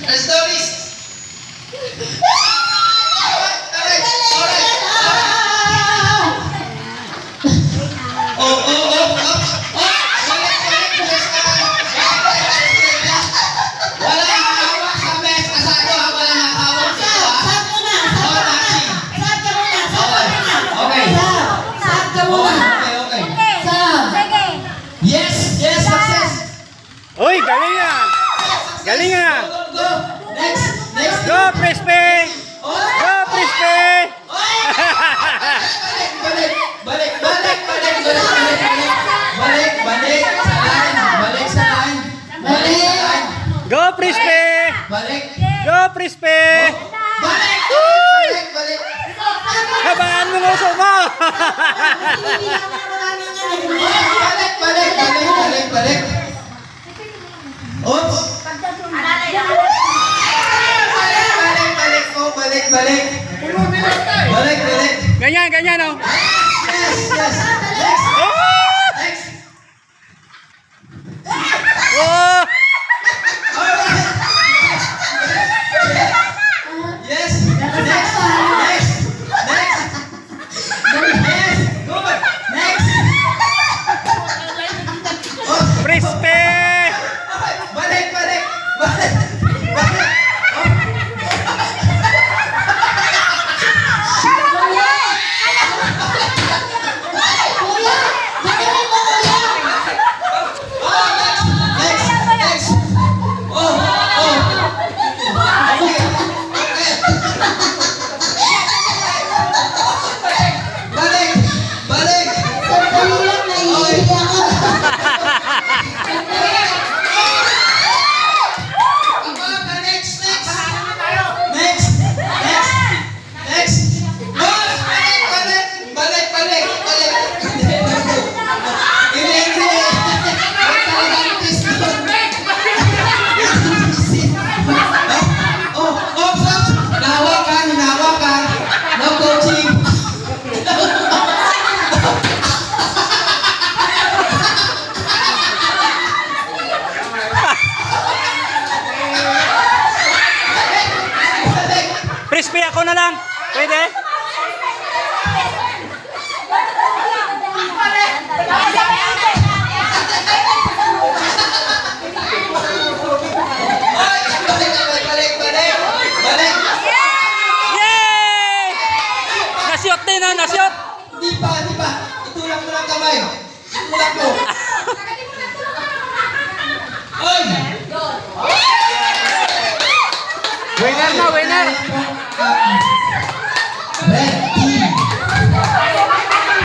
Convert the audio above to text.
Stories. Uy, galing nga! Galing nga! Go! Next! Next! Go, Prispe! Go, Prispe! Balik! Balik! Balik! Balik! Balik! Balik! Balik sa line! Balik sa line! Go, Prispe! Balik! Go, Prispe! Balik! Balik! Balik! Habaan mo nguso mo! Balik! Balik! Balik! Balik! Balik! Oops! Balik! Balik! Balik! Oh, balik! Balik! Balik! Balik! Ganyan, ganyan, oh! Yes! Yes! Next! Next! Oh! Yes! Next! Next! Next! Yes! Good! Next! Oh! Prispe! Balik! Balik! Balik! Balik! Prispe, ako na lang! Pwede? Yay! Nasyot din, oh! Nasyot! Di pa, di pa. Itulak mo lang kamay. Itulak mo. Oy! Winner na, winner! Red.